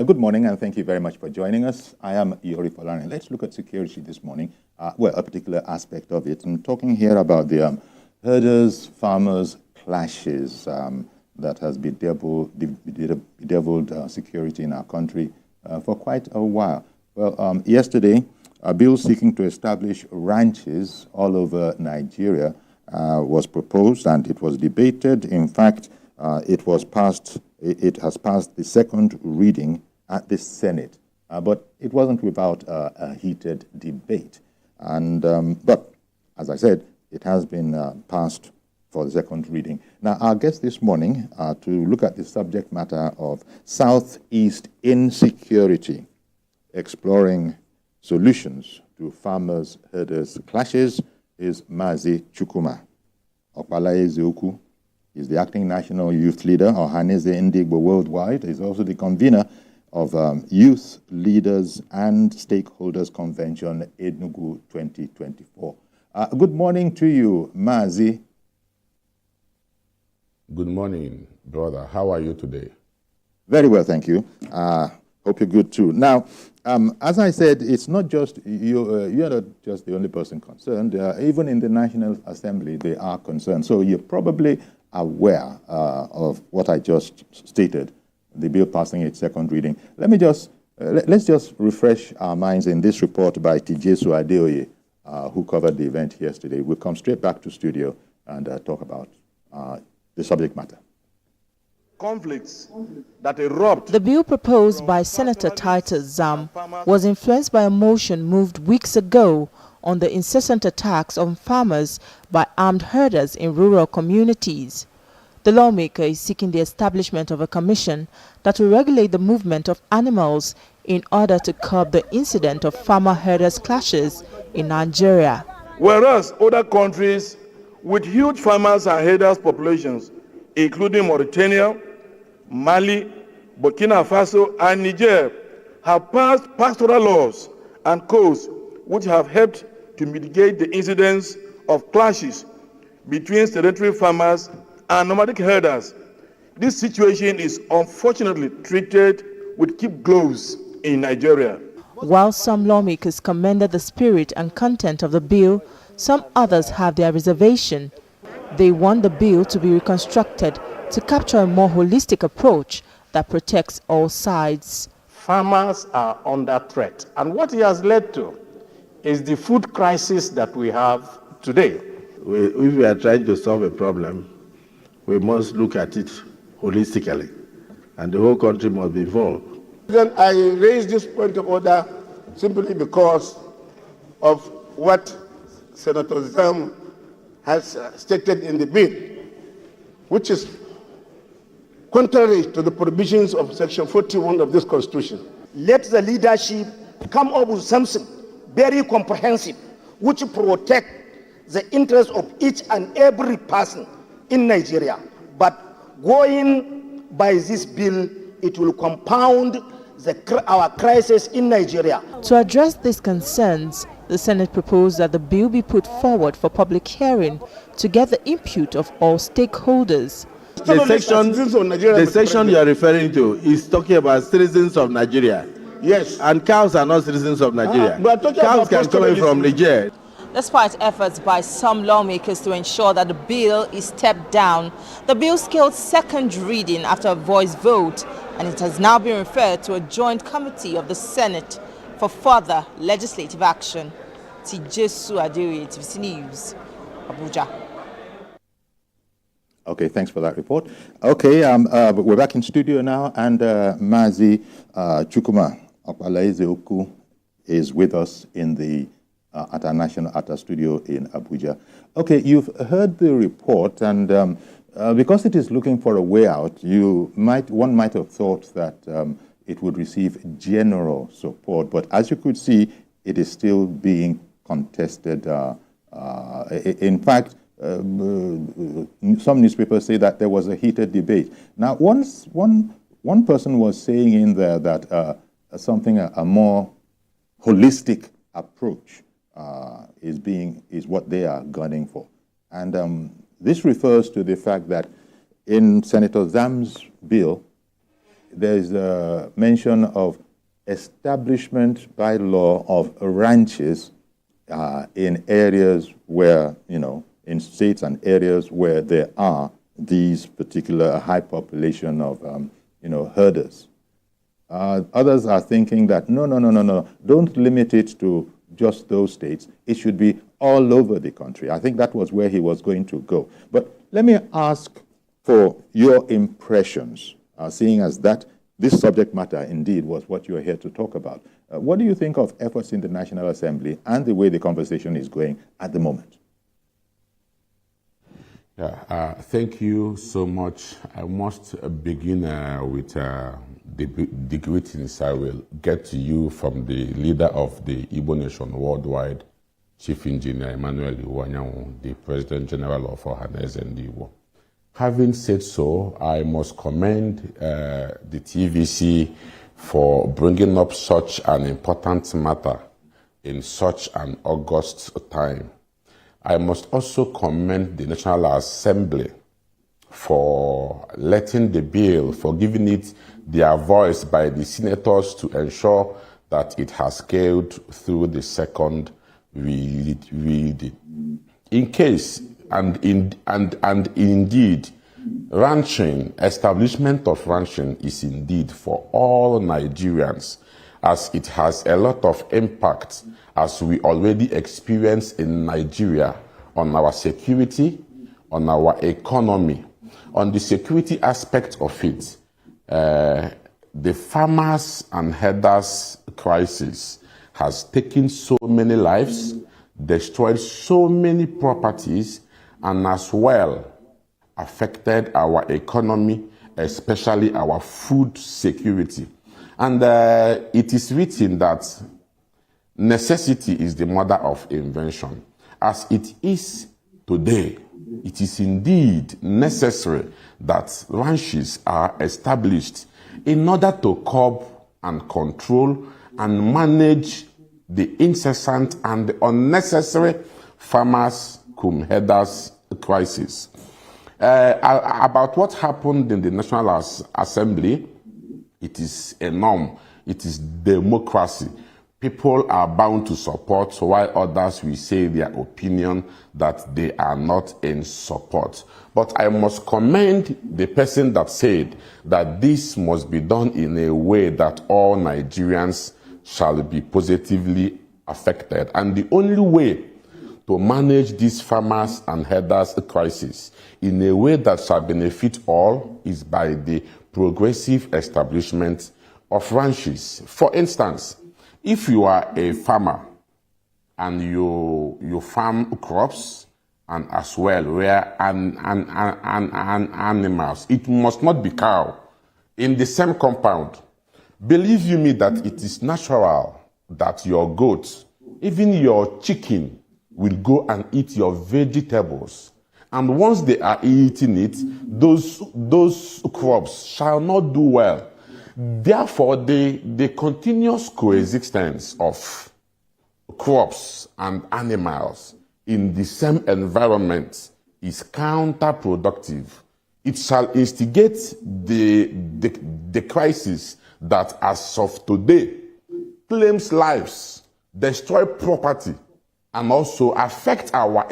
Good morning, and thank you very much for joining us. I am Yori Polani. Let's look at security this morning. Well, a particular aspect of it. I'm talking here about the herders-farmers clashes that has bedeviled security in our country for quite a while. Well, yesterday, a bill seeking to establish ranches all over Nigeria was proposed, and it was debated. In fact, it has passed the second reading at the Senate, but it wasn't without a heated debate. And but as I said, it has been passed for the second reading. Now, our guest this morning to look at the subject matter of Southeast insecurity, exploring solutions to farmers-herders clashes, is Mazi Chukwuma. Okpalaye Ezeoku is the acting national youth leader, Ohaneze Ndigbo Worldwide. He's also the convener of Youth Leaders and Stakeholders Convention, Enugu 2024. Good morning to you, Mazi. Good morning, brother. How are you today? Very well, thank you. Hope you're good too. Now, as I said, it's not just you. You're not just the only person concerned. Even in the National Assembly, they are concerned. So you're probably aware of what I just stated, the bill passing its second reading. Let's just refresh our minds in this report by Tijesu Adeoye, who covered the event yesterday. We'll come straight back to studio and talk about the subject matter. Conflicts that erupt. The bill proposed by Senator Titus Zam was influenced by a motion moved weeks ago on the incessant attacks on farmers by armed herders in rural communities. The lawmaker is seeking the establishment of a commission that will regulate the movement of animals in order to curb the incident of farmer-herders clashes in Nigeria. Whereas other countries with huge farmers and herders populations, including Mauritania, Mali, Burkina Faso, and Niger, have passed pastoral laws and codes which have helped to mitigate the incidence of clashes between sedentary farmers and nomadic herders. This situation is unfortunately treated with kid gloves in Nigeria. While some lawmakers commended the spirit and content of the bill, some others have their reservation. They want the bill to be reconstructed to capture a more holistic approach that protects all sides. Farmers are under threat, and what it has led to is the food crisis that we have today. If we are trying to solve a problem, we must look at it holistically, and the whole country must be involved. Then I raise this point of order simply because of what Senator Zam has stated in the bill, which is contrary to the provisions of Section 41 of this Constitution. Let the leadership come up with something very comprehensive, which protect the interests of each and every person in Nigeria. But going by this bill, it will compound our crisis in Nigeria. To address these concerns, the Senate proposed that the bill be put forward for public hearing to get the input of all stakeholders. The section you are referring to is talking about citizens of Nigeria. Yes. And cows are not citizens of Nigeria. Cows can come in from Niger. Despite efforts by some lawmakers to ensure that the bill is stepped down, the bill scaled second reading after a voice vote, and it has now been referred to a joint committee of the Senate for further legislative action. Tijesu Adeoye, TVC News, Abuja. Okay, thanks for that report. Okay, we're back in studio now, and Mazi Chukwuma Okpalaye Ezeoku is with us in the at our studio in Abuja. Okay, you've heard the report, and because it is looking for a way out, one might have thought that it would receive general support, but as you could see, it is still being contested. In fact, some newspapers say that there was a heated debate. Now, one person was saying in there that a more holistic approach is what they are gunning for, and this refers to the fact that in Senator Zam's bill, there's a mention of establishment by law of ranches in areas where, in states and areas where there are these particular high population of, herders. Others are thinking that, no, don't limit it to just those states. It should be all over the country. I think that was where he was going to go. But let me ask for your impressions, seeing as that this subject matter indeed was what you're here to talk about. What do you think of efforts in the National Assembly and the way the conversation is going at the moment? Yeah, thank you so much. I must begin with the greetings I will get to you from the leader of the Igbo Nation worldwide, Chief Engineer Emmanuel Iwanyanwu, the President General of Ohaneze and Igbo. Having said so, I must commend the TVC for bringing up such an important matter in such an August time. I must also commend the National Assembly for letting the bill, for giving it their voice by the senators to ensure that it has scaled through the second reading. In case, and indeed, ranching, establishment of ranching is indeed for all Nigerians, as it has a lot of impact, as we already experience in Nigeria, on our security, on our economy. On the security aspect of it, the farmers and herders crisis has taken so many lives, destroyed so many properties, and as well affected our economy, especially our food security. And it is written that necessity is the mother of invention. As it is today, it is indeed necessary that ranches are established in order to curb and control and manage the incessant and unnecessary farmers, herders crisis. About what happened in the National Assembly, it is a norm. It is democracy. People are bound to support, while others will say their opinion that they are not in support. But I must commend the person that said that this must be done in a way that all Nigerians shall be positively affected. And the only way to manage this farmers and herders crisis in a way that shall benefit all is by the progressive establishment of ranches. For instance, if you are a farmer and you farm crops and as well rear animals, it must not be cow in the same compound. Believe you me that it is natural that your goats, even your chicken, will go and eat your vegetables. And once they are eating it, those crops shall not do well. Therefore, the continuous coexistence of crops and animals in the same environment is counterproductive. It shall instigate the crisis that, as of today, claims lives, destroy property, and also affect our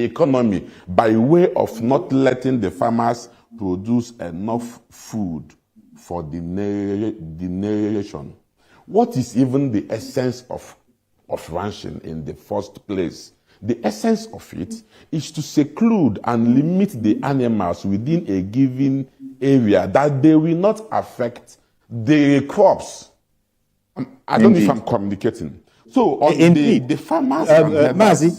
economy by way of not letting the farmers produce enough food for the nation. What is even the essence of ranching in the first place? The essence of it is to seclude and limit the animals within a given area that they will not affect the crops. I don't know if I'm communicating. So indeed, the farmers Mazi,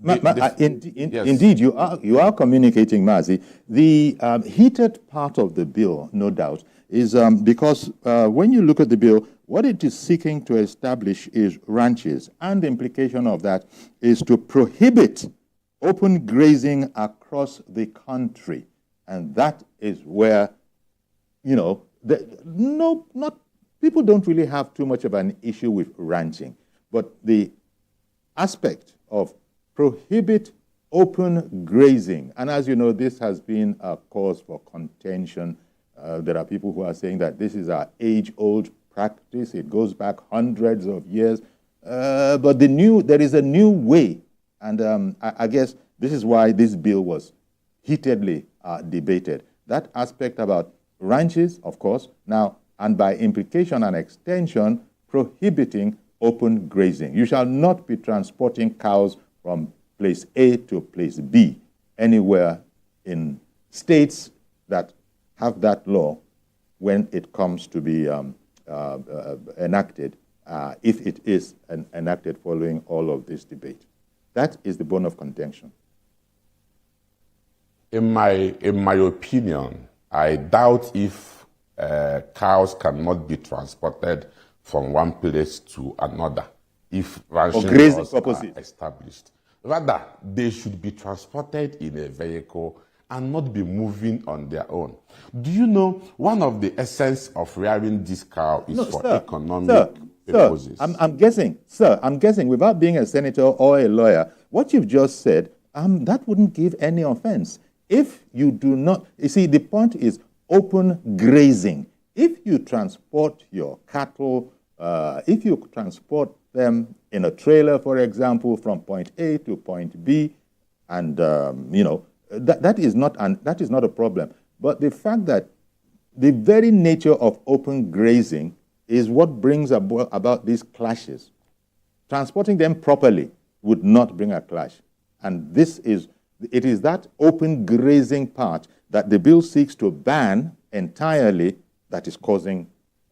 yes. Indeed, you are communicating, Mazi. The heated part of the bill, no doubt, is because when you look at the bill, what it is seeking to establish is ranches, and the implication of that is to prohibit open grazing across the country, and that is where, people don't really have too much of an issue with ranching, but the aspect of prohibit open grazing. And as you know, this has been a cause for contention There are people who are saying that this is our age-old practice. It goes back hundreds of years. But there is a new way. And I guess this is why this bill was heatedly debated. That aspect about ranches, of course, now, and by implication and extension, prohibiting open grazing. You shall not be transporting cows from place A to place B anywhere in states that have that law when it comes to be enacted, if it is enacted following all of this debate. That is the bone of contention. In my opinion, I doubt if cows cannot be transported from one place to another if ranching laws are established. Rather, they should be transported in a vehicle and not be moving on their own. Do you know one of the essence of rearing this cow is economic purposes? I'm guessing, without being a senator or a lawyer, what you've just said, that wouldn't give any offense. If you do not, you see, the point is open grazing. If you transport your cattle, if you transport them in a trailer, for example, from point A to point B, and that is not a problem. But the fact that the very nature of open grazing is what brings about these clashes. Transporting them properly would not bring a clash, and it is that open grazing part that the bill seeks to ban entirely that is causing,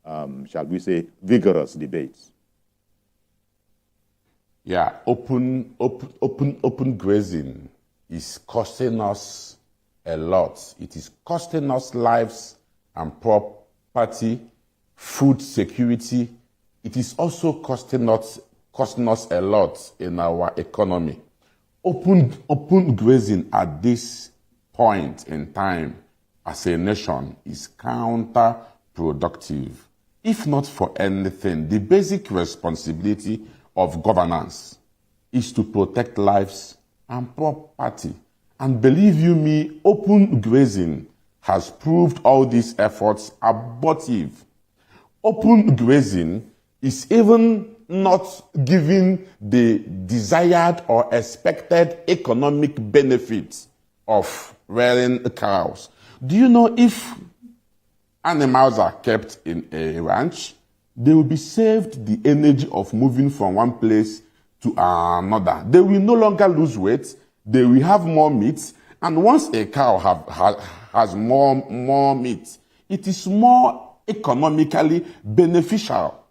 shall we say, vigorous debates. Yeah, open grazing is costing us a lot. It is costing us lives and property, food security. It is also costing us a lot in our economy. Open grazing at this point in time as a nation is counterproductive. If not for anything, the basic responsibility of governance is to protect lives and property. And believe you me, open grazing has proved all these efforts abortive. Open grazing is even not giving the desired or expected economic benefits of rearing cows. Do you know if animals are kept in a ranch, they will be saved the energy of moving from one place to another. They will no longer lose weight. They will have more meat. And once a cow has more meat, it is more economically beneficial.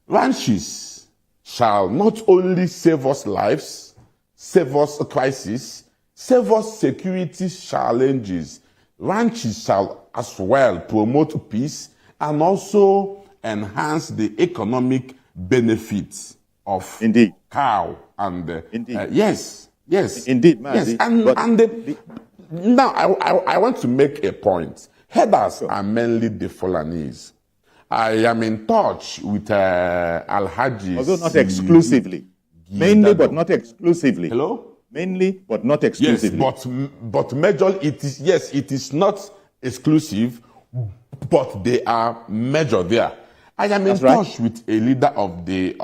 Ranches shall not only save us lives, save us crises, save us security challenges. Ranches shall as well promote peace and also enhance the economic benefits of cow. And yes. Indeed, yes. Now I want to make a point. Herders are mainly the Fulanese. I am in touch with Alhaji. Although not exclusively. Mainly, but not exclusively. Hello? Mainly, but not exclusively. Yes, but major, it is not exclusive, but they are major there. I am in touch with a leader of the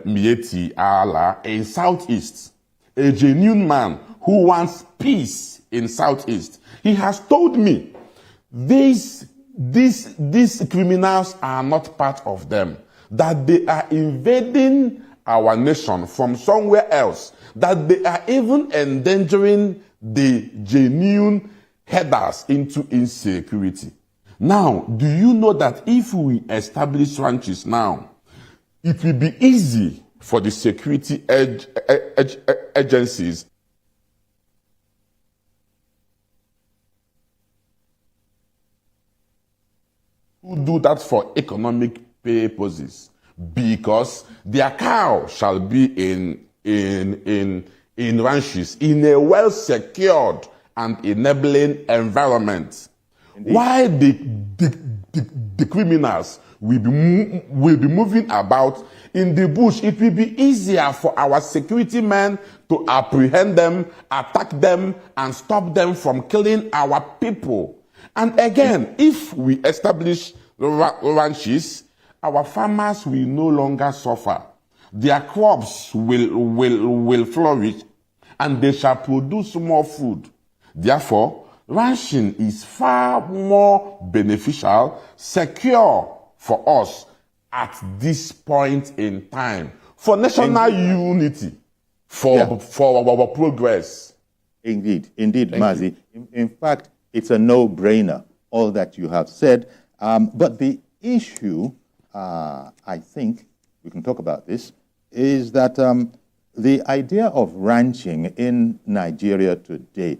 Mieti Allah in Southeast, a genuine man who wants peace in Southeast. He has told me these criminals are not part of them, that they are invading our nation from somewhere else, that they are even endangering the genuine headers into insecurity. Now, do you know that if we establish ranches now, it will be easy for the security agencies who do that for economic purposes, because their cow shall be in ranches in a well-secured and enabling environment. Indeed. Why the criminals will be moving about in the bush, it will be easier for our security men to apprehend them, attack them, and stop them from killing our people. And again, if we establish ranches, our farmers will no longer suffer. Their crops will flourish, and they shall produce more food. Therefore, ranching is far more beneficial, secure for us at this point in time, for national unity, for our progress. Indeed, Mazi. In fact, it's a no-brainer, all that you have said. But the issue, I think, we can talk about this, is that the idea of ranching in Nigeria today,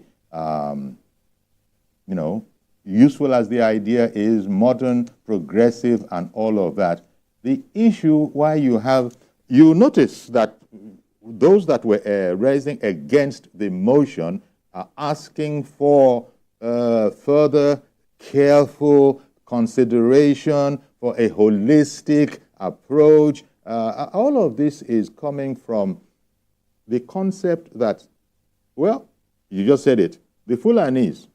useful as the idea is, modern, progressive, and all of that, the issue why you notice that those that were raising against the motion are asking for further careful consideration, for a holistic approach. All of this is coming from the concept that, well, you just said it, the Fulanis,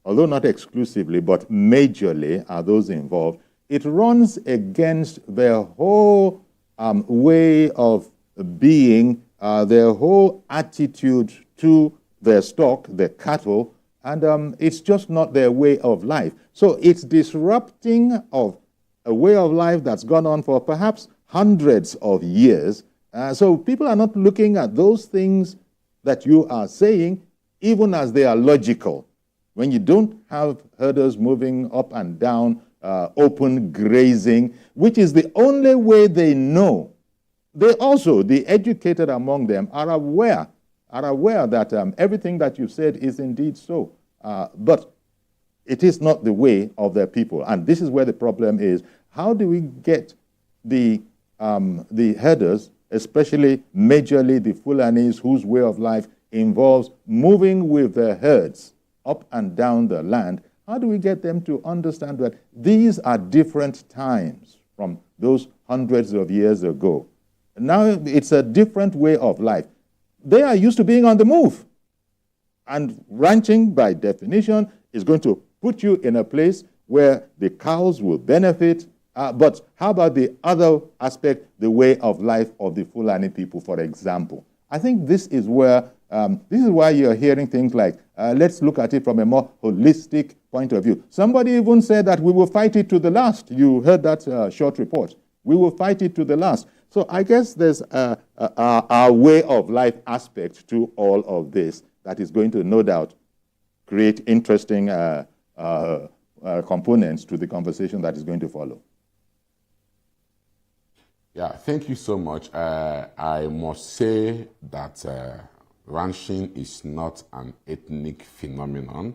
although not exclusively, but majorly are those involved, it runs against their whole way of being, their whole attitude to their stock, their cattle, and it's just not their way of life. So it's disrupting of a way of life that's gone on for perhaps hundreds of years. So people are not looking at those things that you are saying, even as they are logical. When you don't have herders moving up and down, open grazing, which is the only way they know. They also, the educated among them, are aware that everything that you said is indeed so. But it is not the way of their people. And this is where the problem is. How do we get the herders, especially majorly the Fulanis, whose way of life involves moving with their herds up and down the land, how do we get them to understand that these are different times from those hundreds of years ago? Now it's a different way of life. They are used to being on the move. And ranching, by definition, is going to put you in a place where the cows will benefit. But how about the other aspect, the way of life of the Fulani people, for example? I think this is where, this is why you're hearing things like, let's look at it from a more holistic point of view. Somebody even said that we will fight it to the last. You heard that short report. We will fight it to the last. So I guess there's a way of life aspect to all of this that is going to, no doubt, create interesting components to the conversation that is going to follow. Yeah, thank you so much. I must say that ranching is not an ethnic phenomenon,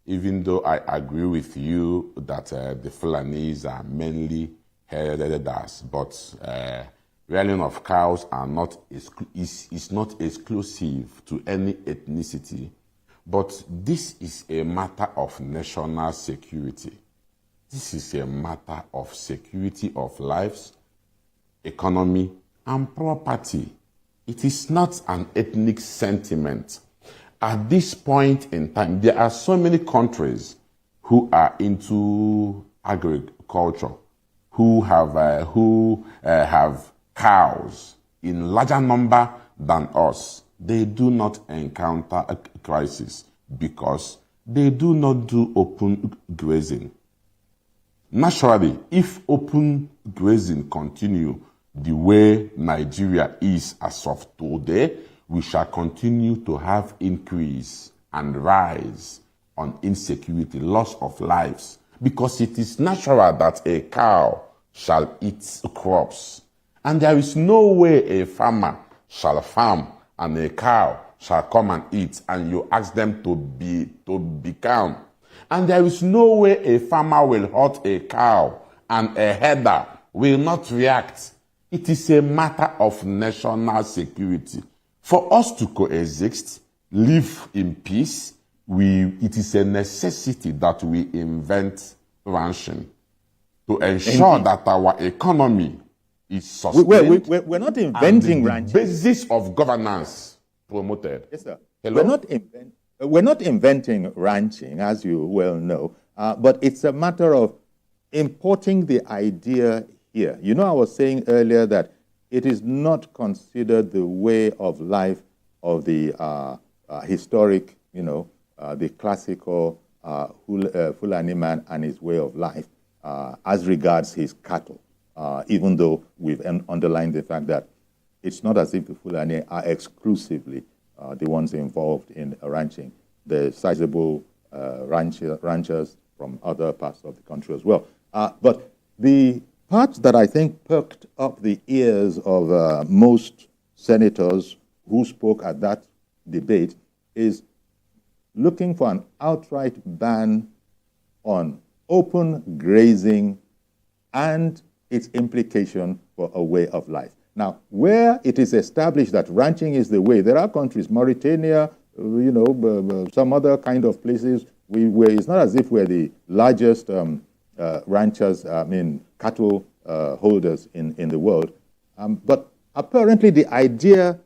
even though I agree with you that the Fulanis are mainly herders, but rearing of cows are not is not exclusive to any ethnicity. But this is a matter of national security. This is a matter of security of lives, economy, and property. It is not an ethnic sentiment. At this point in time, there are so many countries who are into agriculture, who have cows in larger number than us. They do not encounter a crisis because they do not do open grazing. Naturally, if open grazing continue the way Nigeria is as of today, we shall continue to have increase and rise on insecurity, loss of lives, because it is natural that a cow shall eat crops. And there is no way a farmer shall farm and a cow shall come and eat and you ask them to be calm. And there is no way a farmer will hurt a cow and a herder will not react. It is a matter of national security. For us to coexist, live in peace, it is a necessity that we invent ranching to ensure that our economy is sustained. We're not inventing and the ranches. basis of governance promoted. Yes, sir. Hello? We're not inventing ranching, as you well know, but it's a matter of importing the idea here. You know, I was saying earlier that it is not considered the way of life of the historic, the classical Fulani man and his way of life as regards his cattle, even though we've underlined the fact that it's not as if the Fulani are exclusively the ones involved in ranching. There's sizable ranchers from other parts of the country as well. But the part that I think perked up the ears of most senators who spoke at that debate is looking for an outright ban on open grazing and its implication for a way of life. Now, where it is established that ranching is the way, there are countries, Mauritania, some other kind of places, where it's not as if we're the largest ranchers, cattle holders in the world. But apparently the idea,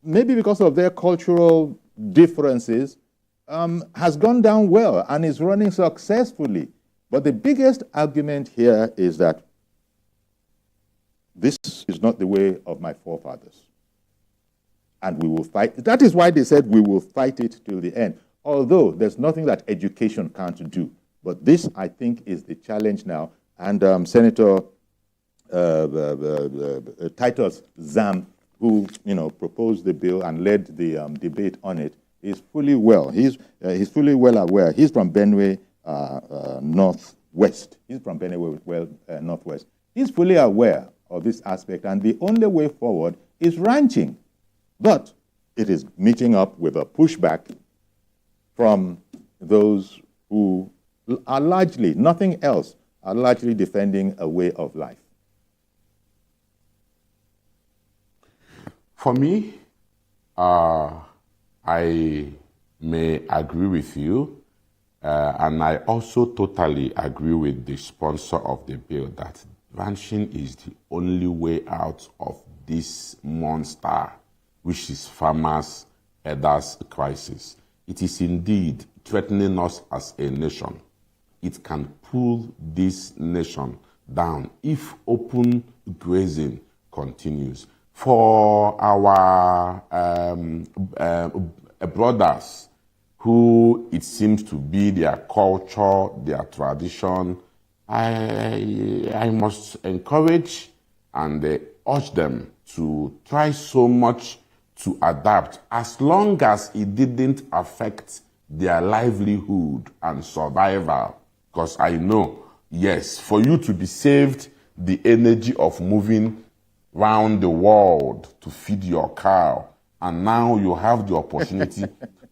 maybe because of their cultural differences, has gone down well and is running successfully. But the biggest argument here is that this is not the way of my forefathers. And we will fight. That is why they said we will fight it till the end. Although there's nothing that education can't do. But this, I think, is the challenge now. And Senator Titus Zam, who proposed the bill and led the debate on it, is fully well. He's fully well aware. He's from Benue Northwest. He's from Benue Northwest. He's fully aware of this aspect, and the only way forward is ranching. But it is meeting up with a pushback from those who are largely, nothing else, are largely defending a way of life. For me, I may agree with you, and I also totally agree with the sponsor of the bill that ranching is the only way out of this monster, which is farmers' herders crisis. It is indeed threatening us as a nation. It can pull this nation down if open grazing continues. For our brothers who it seems to be their culture, their tradition, I must encourage and urge them to try so much to adapt as long as it didn't affect their livelihood and survival. Because I know, yes, for you to be saved the energy of moving round the world to feed your cow, and now you have the opportunity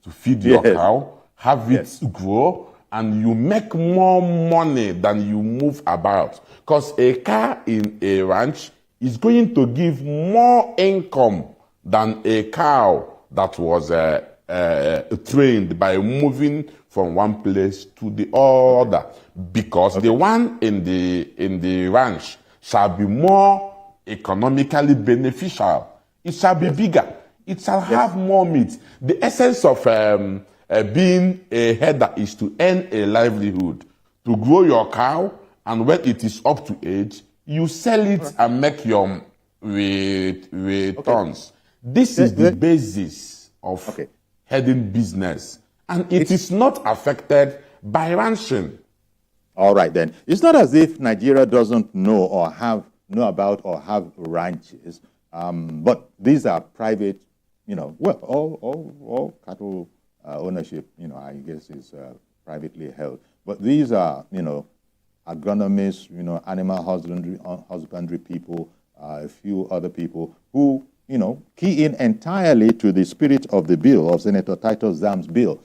to feed your cow, have it grow, and you make more money than you move about. Because a cow in a ranch is going to give more income than a cow that was trained by moving from one place to the other. Because the one in the ranch shall be more economically beneficial. It shall be bigger. It shall have more meat. The essence of being a herder is to earn a livelihood, to grow your cow, and when it is up to age, you sell it and make your returns. This is the basis of herding business, and it is not affected by ranching. All right, then. It's not as if Nigeria doesn't know about or have ranches, but these are private, all cattle ownership, I guess is privately held. But these are, agronomists, animal husbandry people, a few other people who, key in entirely to the spirit of the bill, of Senator Titus Zam's bill.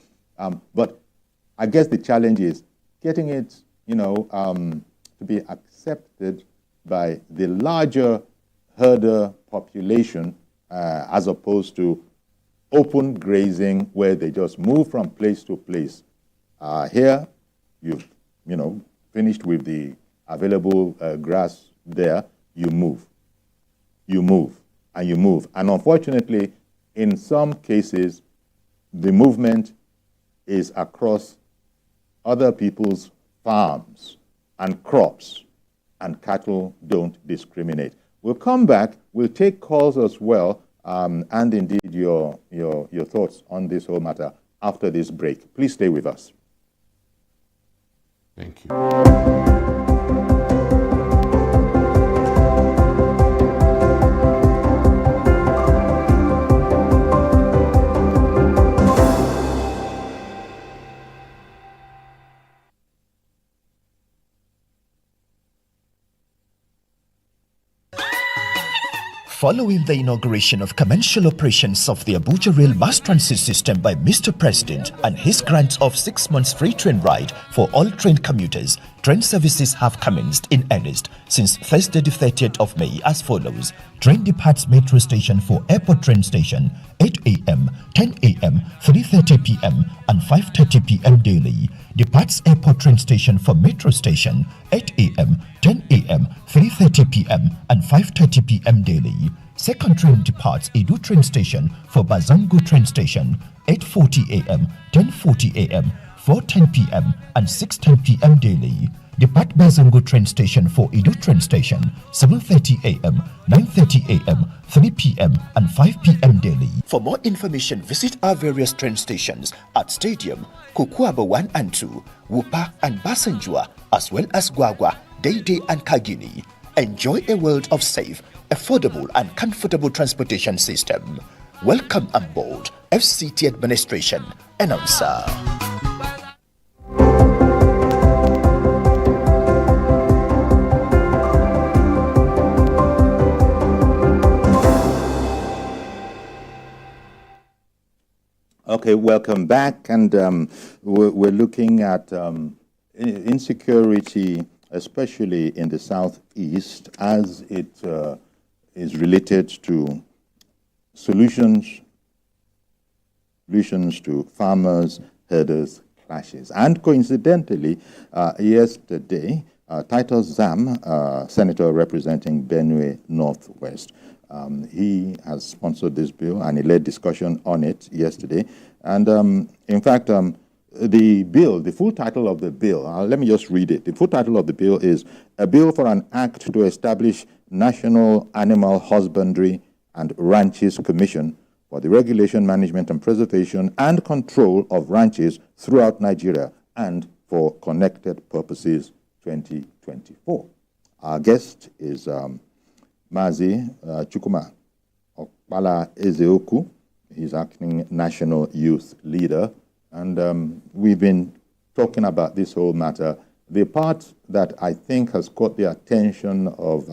But I guess the challenge is getting it, to be accepted by the larger herder population as opposed to open grazing where they just move from place to place. Here, you've, finished with the available grass there, you move. you move and you move. And unfortunately, in some cases, the movement is across other people's farms and crops, and cattle don't discriminate. We'll come back, we'll take calls as well, and indeed your thoughts on this whole matter after this break. Please stay with us. Thank you. Following the inauguration of commercial operations of the Abuja Rail Mass Transit System by Mr. President and his grant of 6 months free train ride for all train commuters, train services have commenced in earnest since Thursday the 30th of May as follows. Train departs metro station for airport train station 8 a.m., 10 a.m., 3:30 p.m. and 5:30 p.m. daily. Departs airport train station for metro station 8 a.m., 10 a.m., 3:30 p.m. and 5:30 p.m. daily. Second train departs Edu train station for Bazango train station 8:40 a.m., 10:40 a.m., 4:10 p.m. and 6:10 p.m. daily. Depart Bazango train station for Edu train station 7:30 a.m., 9:30 a.m., 3 p.m. and 5 p.m. daily. For more information, visit our various train stations at Stadium, Kukuaba 1 and 2, Wupa and Basanjua, as well as Gwagwa, Dede and Kagini. Enjoy a world of safe, affordable and comfortable transportation system. Welcome on board. FCT Administration. Announcer. Okay, welcome back, and we're looking at insecurity, especially in the southeast, as it is related to solutions to farmers, herders, clashes. And coincidentally, yesterday, Titus Zam, senator representing Benue Northwest, he has sponsored this bill, and he led discussion on it yesterday. And in fact, the bill, the full title of the bill, let me just read it. The full title of the bill is A Bill for an Act to Establish National Animal Husbandry and Ranches Commission for the Regulation, Management and Preservation and Control of Ranches throughout Nigeria and for Connected Purposes 2024. Our guest is Mazi Chukuma Okpala Ezeoku. He's acting national youth leader. And we've been talking about this whole matter. The part that I think has caught the attention of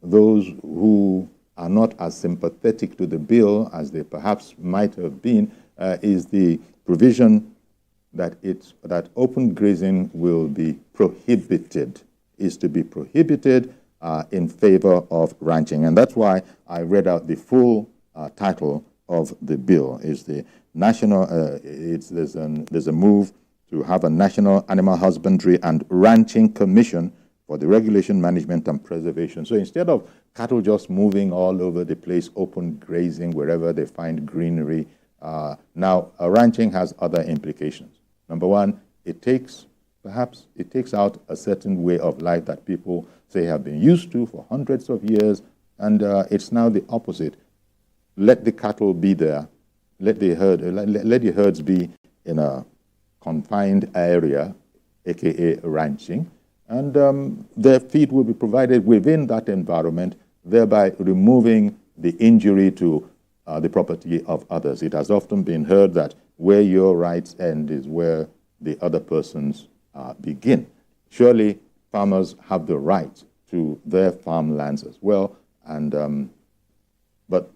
those who are not as sympathetic to the bill as they perhaps might have been is the provision that open grazing will be prohibited, is to be prohibited in favor of ranching. And that's why I read out the full title of the bill. Is the national, there's a move to have a National Animal Husbandry and Ranching Commission for the Regulation, Management and Preservation. So instead of cattle just moving all over the place, open grazing wherever they find greenery, now ranching has other implications. Number one, it takes out a certain way of life that people say have been used to for hundreds of years, and it's now the opposite. Let the cattle be there, let the herds be in a confined area, aka ranching, and their feed will be provided within that environment, thereby removing the injury to the property of others. It has often been heard that where your rights end is where the other person's begin. Surely farmers have the right to their farmlands as well, and but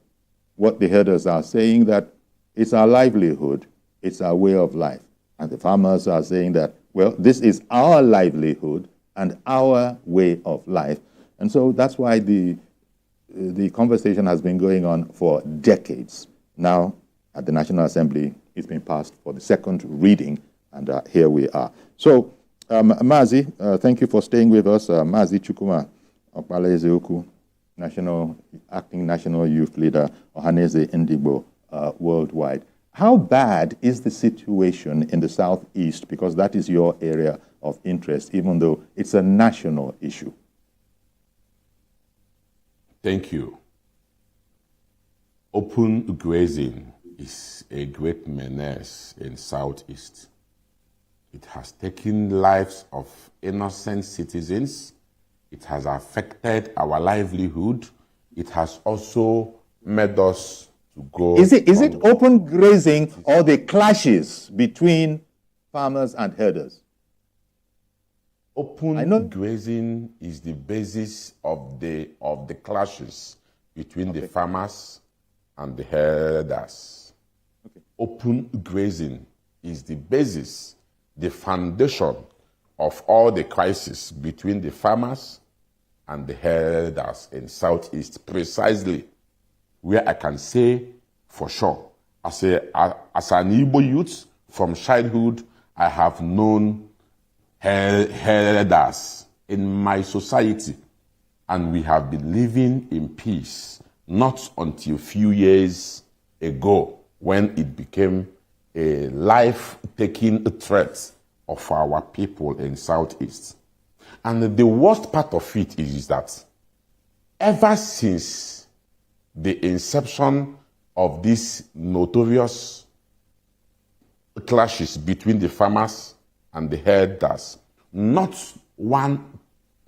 what the herders are saying that it's our livelihood, it's our way of life. And the farmers are saying that, well, this is our livelihood and our way of life. And so that's why the conversation has been going on for decades. Now, at the National Assembly, it's been passed for the second reading, and here we are. So, Mazi, thank you for staying with us. Mazi Chukuma Okpala Ezeoku, acting national youth leader, Ohaneze Ndigbo, worldwide. How bad is the situation in the southeast? Because that is your area of interest, even though it's a national issue. Thank you. Open grazing is a great menace in southeast. It has taken lives of innocent citizens. It has affected our livelihood. It has also made us to go. Is it open grazing or the clashes between farmers and herders? Open grazing is the basis of the clashes between the farmers and the herders. Open grazing is the basis, the foundation of all the crises between the farmers and the herders in Southeast, precisely where I can say for sure, as an Igbo youth from childhood, I have known herders in my society, and we have been living in peace, not until a few years ago when it became a life-taking threat of our people in Southeast. And the worst part of it is that ever since the inception of these notorious clashes between the farmers and the herders, not one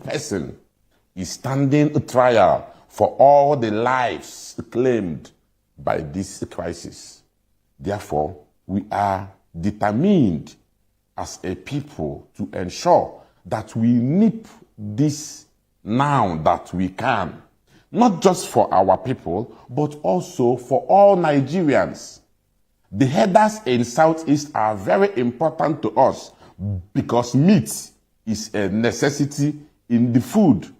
person is standing trial for all the lives claimed by this crisis. Therefore, we are determined as a people to ensure that we nip this now that we can, not just for our people, but also for all Nigerians. The herders in Southeast are very important to us because meat is a necessity in the food.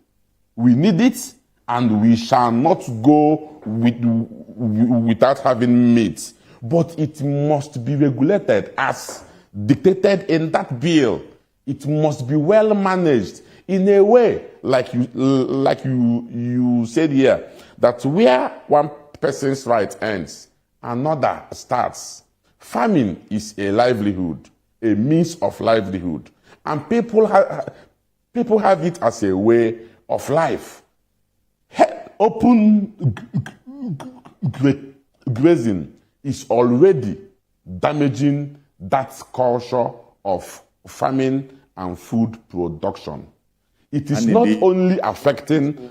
We need it, and we shall not go without having meat. But it must be regulated as dictated in that bill. It must be well managed in a way, like you said here, that where one person's right ends, another starts. Farming is a livelihood, a means of livelihood, and people have it as a way of life. Open grazing is already damaging that culture of farming and food production. It is not only affecting,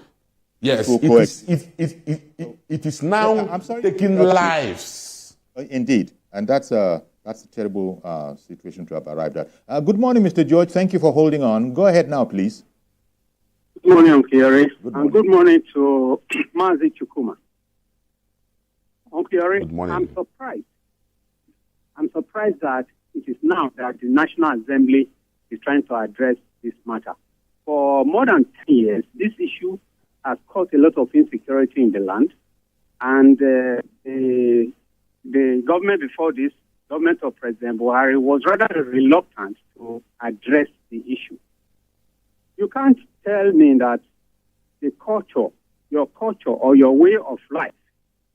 yes, it is now taking lives. Indeed, and that's a terrible situation to have arrived at. Good morning, Mr. George. Thank you for holding on. Go ahead now, please. Good morning, Uncle and good morning to Mazi Chukuma. Uncle good morning. I'm surprised that it is now that the National Assembly is trying to address this matter. For more than 10 years, this issue has caused a lot of insecurity in the land, and the government before this, government of President Buhari, was rather reluctant to address the issue. You can't tell me that the culture, your culture or your way of life,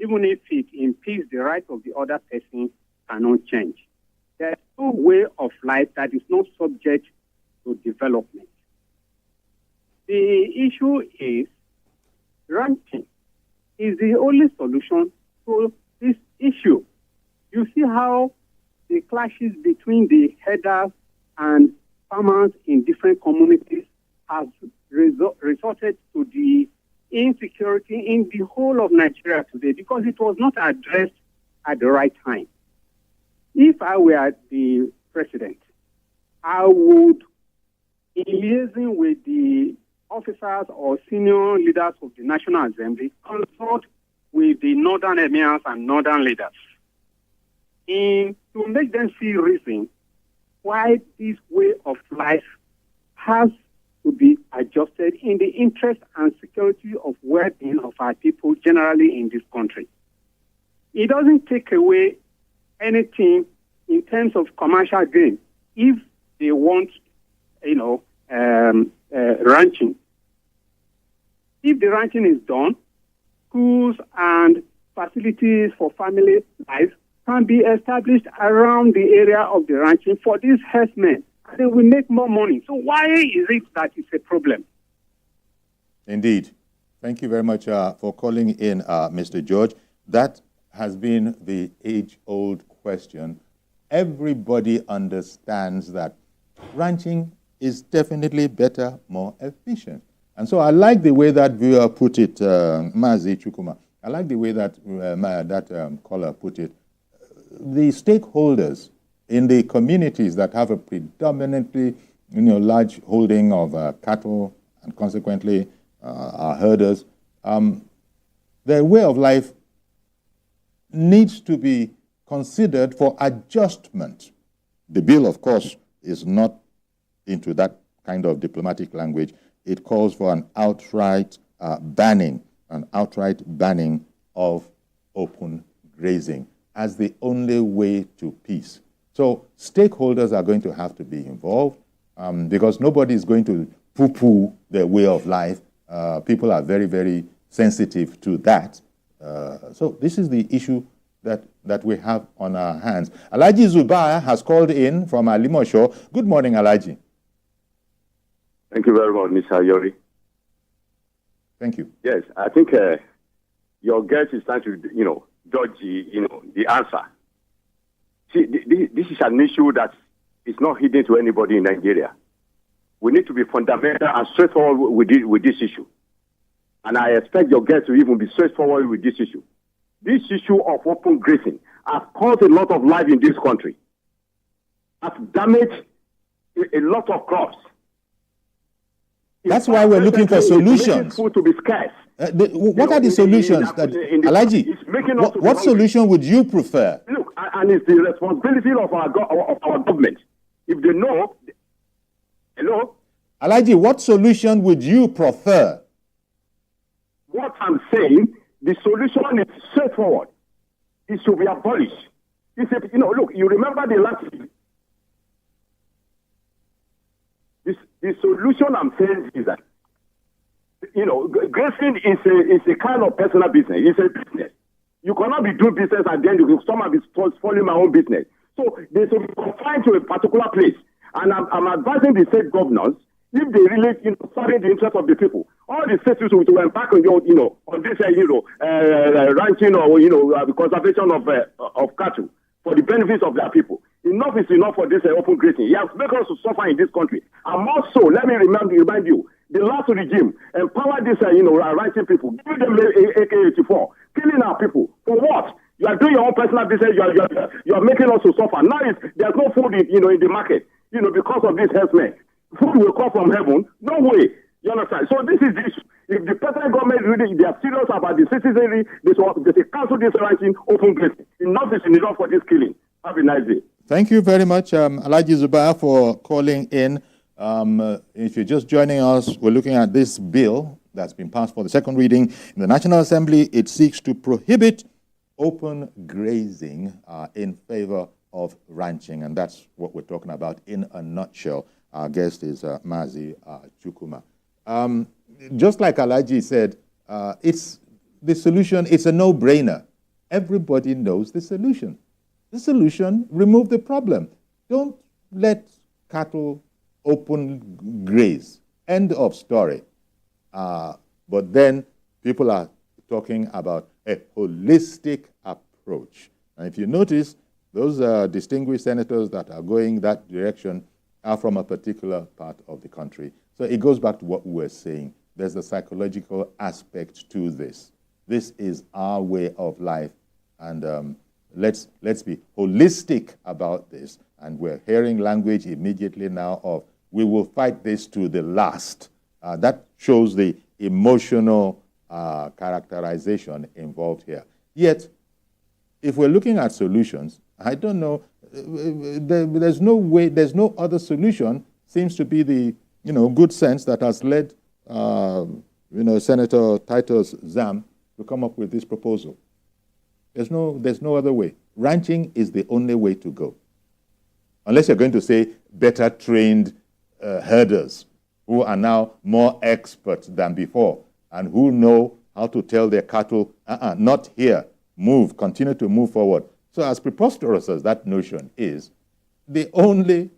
even if it impedes the right of the other person, cannot change. There's no way of life that is not subject to development. The issue is ranching is the only solution to this issue. You see how the clashes between the herders and farmers in different communities has resulted to the insecurity in the whole of Nigeria today because it was not addressed at the right time. If I were the president, I would, in liaison with the officers or senior leaders of the National Assembly, consult with the northern emirs and northern leaders to make them see reason why this way of life has to be adjusted in the interest and security of well-being of our people generally in this country. It doesn't take away anything in terms of commercial gain if they want, ranching. if the ranching is done, schools and facilities for family life can be established around the area of the ranching for these herdsmen. They will make more money. So why is it that it's a problem? Indeed. Thank you very much for calling in, Mr. George. That has been the age-old question. Everybody understands that ranching is definitely better, more efficient. And so I like the way that viewer put it, Mazi Chukuma. I like the way that caller put it. The stakeholders in the communities that have a predominantly large holding of cattle and consequently our herders, their way of life needs to be considered for adjustment. The bill, of course, is not into that kind of diplomatic language. It calls for an outright banning of open grazing as the only way to peace. So stakeholders are going to have to be involved because nobody is going to poo-poo their way of life. People are very, very sensitive to that. So this is the issue that we have on our hands. Alhaji Zubair has called in from Alimosho. Good morning, Alhaji. Thank you very much, Mr. Yori. Thank you. Yes, I think your guest is trying to, dodge the answer. See, this is an issue that is not hidden to anybody in Nigeria. We need to be fundamental and straightforward with this issue. And I expect your guest to even be straightforward with this issue. This issue of open grazing has caused a lot of life in this country, has damaged a lot of crops. That's why we're looking for solutions. Food to be scarce. What are the solutions? Alhaji, what solution would you prefer? Look, and it's the responsibility of our government. If they know, hello? Alhaji, what solution would you prefer? What I'm saying, the solution is straightforward. It should be abolished. Look, you remember the last... The solution I'm saying is that, grazing is a kind of personal business. It's a business. You cannot be doing business and then someone be spoiling my own business. So they should be confined to a particular place. And I'm advising the state governors, if they really serving the interest of the people, all the states to embark on on this ranching or the conservation of cattle for the benefits of their people. Enough is enough for this open grazing. He has made us to suffer in this country. And also, let me remind you, the last regime empowered this ranching people, giving them AK-84, killing our people. For what? You are doing your own personal business. You are making us to suffer. Now there's no food in the market. Because of this herdsmen. Food will come from heaven. No way. You understand? So this is the issue. If the federal government really they are serious about the citizenry, they should cancel this ranching open grazing. Enough is enough for this killing. Have a nice day. Thank you very much, Alhaji Zubair, for calling in. If you're just joining us, we're looking at this bill that's been passed for the second reading in the National Assembly. It seeks to prohibit open grazing in favor of ranching, and that's what we're talking about in a nutshell. Our guest is Mazi Chukuma. Just like Alhaji said, it's the solution. It's a no-brainer. Everybody knows the solution. The solution, remove the problem. Don't let cattle open graze. End of story. But then people are talking about a holistic approach. And if you notice, those distinguished senators that are going that direction are from a particular part of the country. So it goes back to what we were saying. There's a psychological aspect to this. This is our way of life. And let's be holistic about this. And we're hearing language immediately now of, we will fight this to the last. That shows the emotional characterization involved here. Yet, if we're looking at solutions, I don't know, there's no way, there's no other solution. Seems to be the good sense that has led Senator Titus Zam to come up with this proposal. There's no other way. Ranching is the only way to go. Unless you're going to say better trained herders who are now more expert than before. and who know how to tell their cattle, not here, move, continue to move forward. So as preposterous as that notion is, the only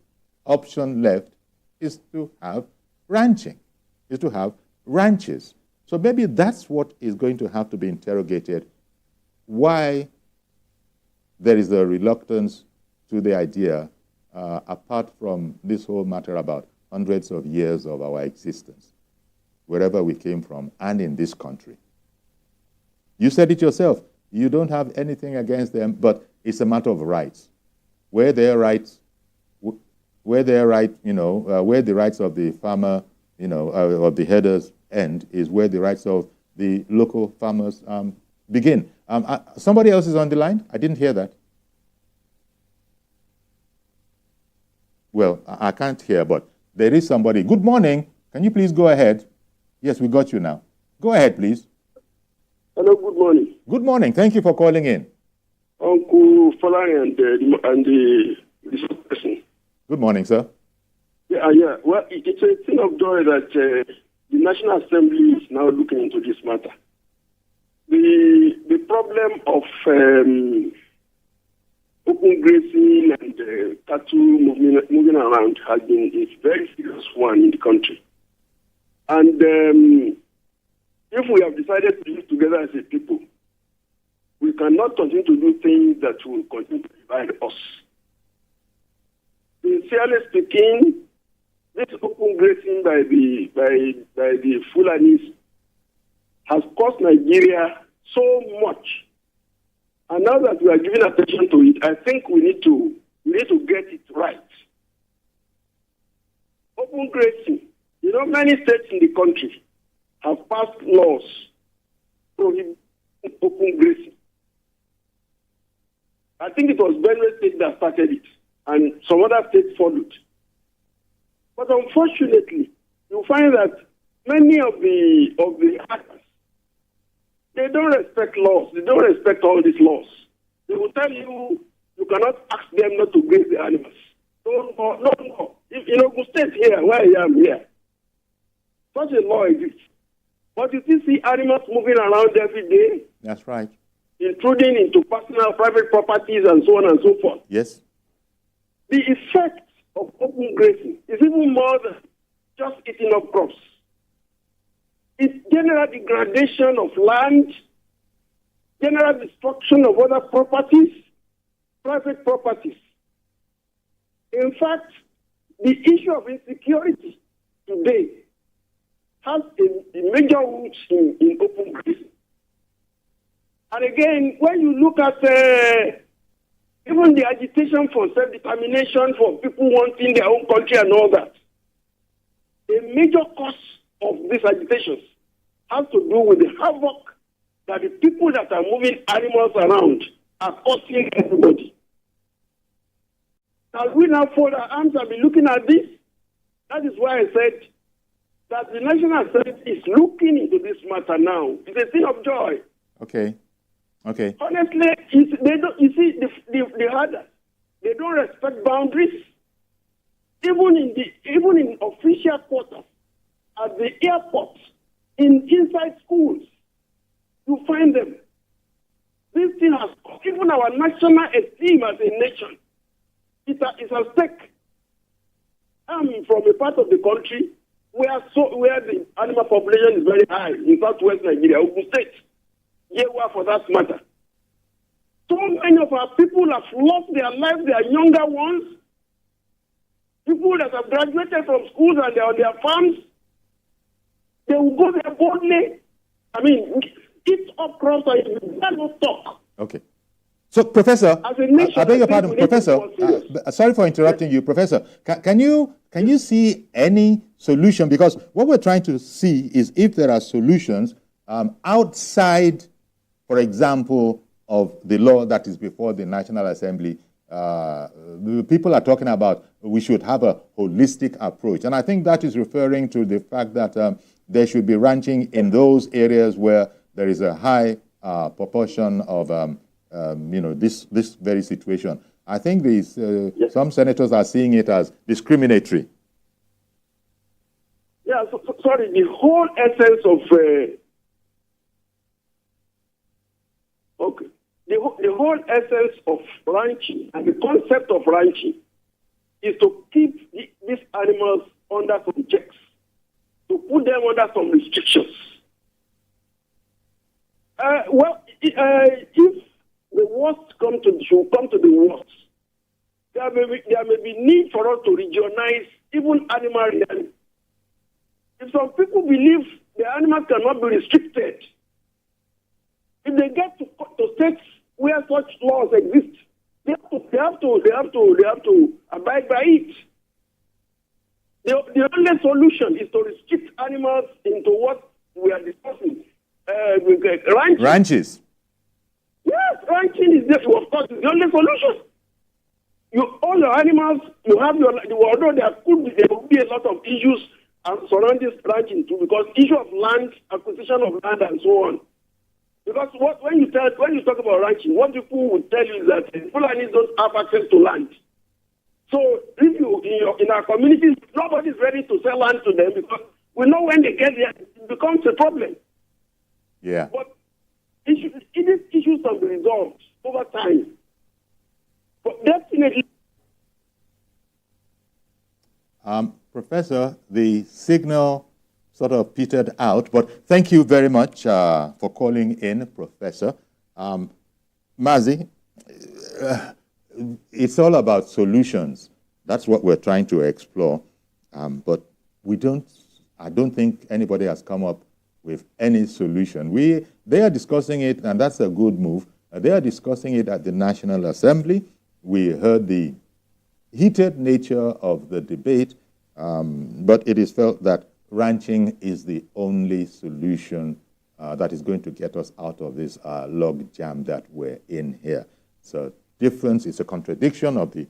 option left is to have ranching, is to have ranches. So maybe that's what is going to have to be interrogated, why there is a reluctance to the idea, apart from this whole matter about hundreds of years of our existence, wherever we came from and in this country. You said it yourself. You don't have anything against them, but it's a matter of rights. Where their rights, where the rights of the farmer, of the herders end, is where the rights of the local farmers begin. Somebody else is on the line? I didn't hear that. Well, I can't hear, but there is somebody. Good morning. Can you please go ahead? Yes, we got you now. Go ahead, please. Hello, good morning. Good morning. Thank you for calling in. Uncle Falani and the person. Good morning, sir. Yeah. Well, it's a thing of joy that the National Assembly is now looking into this matter. The problem of open grazing and cattle moving around has been a very serious one in the country. And if we have decided to live together as a people, we cannot continue to do things that will continue to divide us. Sincerely speaking, this open grazing by the Fulanis has cost Nigeria so much. And now that we are giving attention to it, I think we need to get it right. Open grazing. Many states in the country have passed laws prohibiting open grazing. I think it was Benue State that started it, and some other states followed. But unfortunately, you find that many of the actors, they don't respect laws. They don't respect all these laws. They will tell you cannot ask them not to graze the animals. No. In Ogun State here, where I am here, such a law exists. But you still see animals moving around every day. That's right. Intruding into personal, private properties and so on and so forth. Yes. The effect of open grazing is even more than just eating up crops. It's general degradation of land, general destruction of other properties, private properties. In fact, the issue of insecurity today has a major root in open grazing. And again, when you look at even the agitation for self-determination, for people wanting their own country and all that, a major cause of these agitations has to do with the havoc that the people that are moving animals around are causing everybody. As we now fold our arms and be looking at this, that is why I said that the National Assembly is looking into this matter now. It's a thing of joy. Okay. Honestly, they don't. You see, the herders, they don't respect boundaries. Even in official quarters, at the airports, inside schools, you find them. This thing has even our national esteem as a nation. It's at stake. I'm from a part of the country where the animal population is very high in southwest Nigeria, Ogun State. Yewa for that matter. So many of our people have lost their lives, their younger ones. People that have graduated from schools and they're on their farms, they will go there boldly. I mean, eat up crops and they will talk. Okay. So, Professor, nation, I beg your pardon, Professor, sorry for interrupting you, Professor. Can you see any solution? Because what we're trying to see is if there are solutions outside, for example, of the law that is before the National Assembly. People are talking about we should have a holistic approach. And I think that is referring to the fact that there should be ranching in those areas where there is a high proportion of, this very situation. I think some senators are seeing it as discriminatory. Yeah, sorry, the whole essence of Okay. The whole essence of ranching and the concept of ranching is to keep these animals under some checks, to put them under some restrictions. If the worst should come to the worst, there may be need for us to regionalize even animal rearing. If some people believe the animals cannot be restricted, if they get to states where such laws exist, they have to abide by it. The only solution is to restrict animals into what we are discussing. Ranches. Yes, ranching is of course the only solution. All your animals, you have although there will be a lot of issues surrounding ranching too, because issue of land, acquisition of land, and so on. Because when you talk about ranching, what people will tell you is that Fulanis don't have access to land. So if in our communities, nobody is ready to sell land to them because we know when they get there, it becomes a problem. Yeah. But these issues can be resolved over time. But definitely. Professor, the signal sort of petered out, but thank you very much for calling in, Professor. Mazi, it's all about solutions. That's what we're trying to explore. But I don't think anybody has come up with any solution. They are discussing it, and that's a good move. They are discussing it at the National Assembly. We heard the heated nature of the debate, but it is felt that ranching is the only solution that is going to get us out of this log jam that we're in here. So difference is a contradiction of the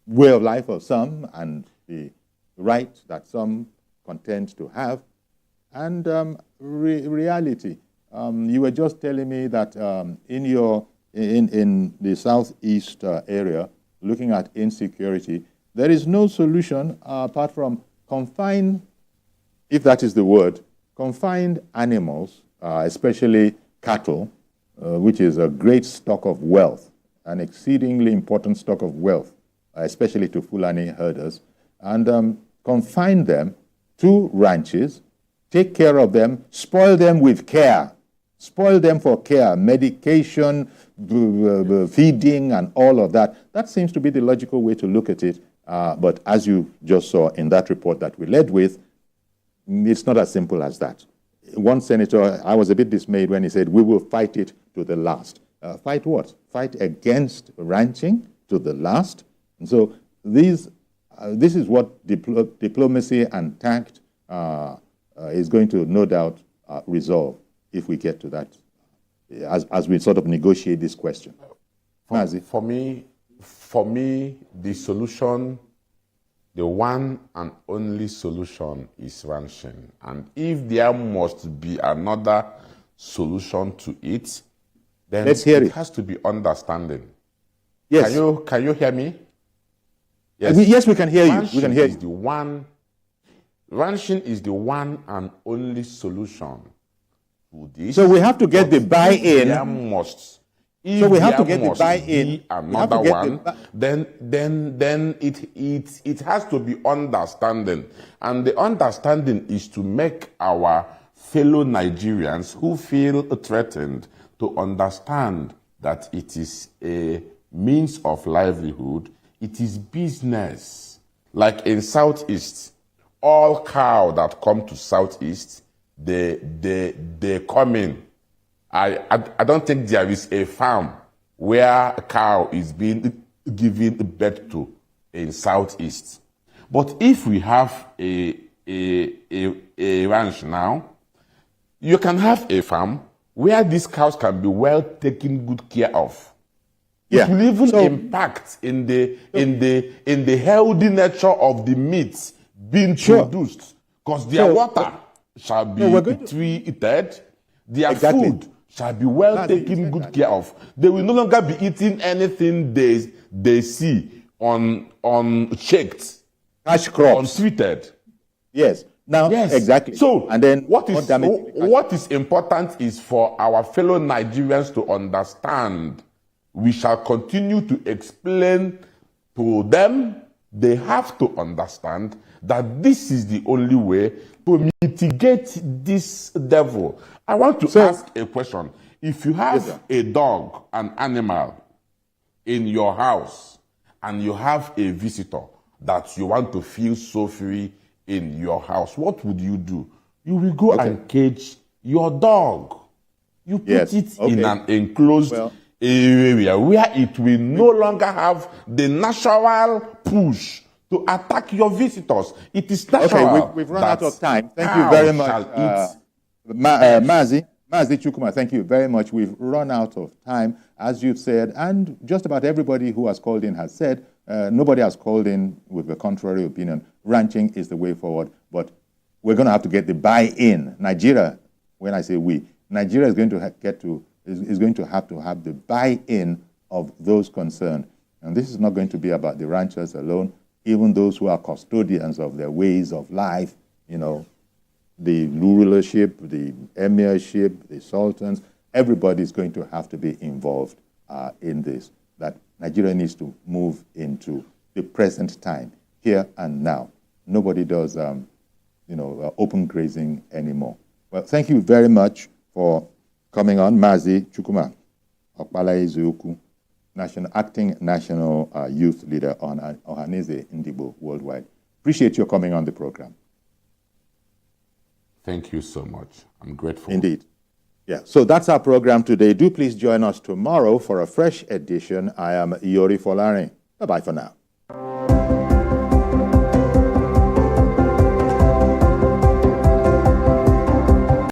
way of life of some and the right that some contend to have, and reality. You were just telling me that in the southeast area, looking at insecurity, there is no solution apart from confine, if that is the word, confined animals, especially cattle, which is a great stock of wealth, an exceedingly important stock of wealth, especially to Fulani herders, and confine them to ranches, take care of them, spoil them with care, spoil them for care, medication, feeding, and all of that. That seems to be the logical way to look at it. But as you just saw in that report that we led with, it's not as simple as that. One senator, I was a bit dismayed when he said, we will fight it to the last. Fight what? Fight against ranching to the last? And so this is what diplomacy and tact is going to, no doubt, resolve if we get to that, as we sort of negotiate this question. For me, the solution, the one and only solution is ranching. And if there must be another solution to it, then it has to be understanding. Yes. Can you hear me? Yes, we can hear you. We can hear you. Ranching is the one and only solution to this. So we have to get the buy-in. If we have to get the buy-in, another one, then it has to be understanding. And the understanding is to make our fellow Nigerians who feel threatened to understand that it is a means of livelihood, it is business. Like in Southeast, all cow that come to Southeast, they come in. I don't think there is a farm where a cow is being given birth to in Southeast. But if we have a ranch now, you can have a farm where these cows can be well taken good care of. It will even impact in the healthy nature of the meat being produced, because their water shall be treated, their food shall be well taken good care of. They will no longer be eating anything they see on checked, cash crops, untreated. Yes. Now, Yes. exactly. So, and then what is important is for our fellow Nigerians to understand. We shall continue to explain to them. They have to understand that this is the only way to mitigate this devil. I want to ask a question. If you have a dog, an animal in your house, and you have a visitor that you want to feel so free in your house, what would you do? You will go and cage your dog. You put it in an enclosed area where it will no longer have the natural push to attack your visitors. It is natural. Okay, we've run out of time. Thank you very much, Mazi Chukwuma. Thank you very much. We've run out of time, as you've said, and just about everybody who has called in has said. Nobody has called in with a contrary opinion. Ranching is the way forward, but we're going to have to get the buy-in. Nigeria, when I say we, Nigeria is going to have to have the buy-in of those concerned. And this is not going to be about the ranchers alone, even those who are custodians of their ways of life, you know, the rulership, the emirship, the sultans, everybody is going to have to be involved in this. That Nigeria needs to move into the present time, here and now. Nobody does, open grazing anymore. Well, thank you very much for coming on, Mazi Chukwuma Okpala-Ezeokwu, acting national youth leader on Ohaneze Ndigbo worldwide. Appreciate your coming on the program. Thank you so much. I'm grateful. Indeed. Yeah, so that's our program today. Do please join us tomorrow for a fresh edition. I am Iyori Folare. Bye-bye for now.